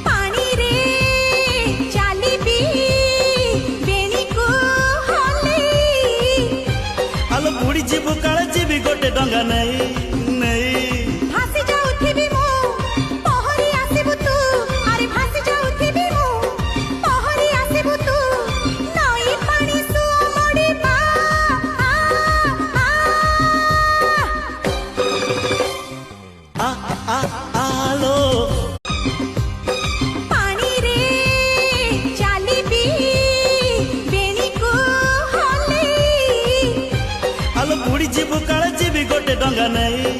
पानी रे चालिबी बेणी को हले आलो बुड़ी जीवु काले जीवी गोटे डंगा नहीं नहीं भासी जाउथिबी मु पहरी आसीबु तू अरे भासी जाउथिबी मु पहरी आसीबु तू नई पानी सु मोड़ी बा आलो पानी रे चालिबी बेणी को हले आलो बुड़ी जीवु काले जीवी गोटे डंगा नहीं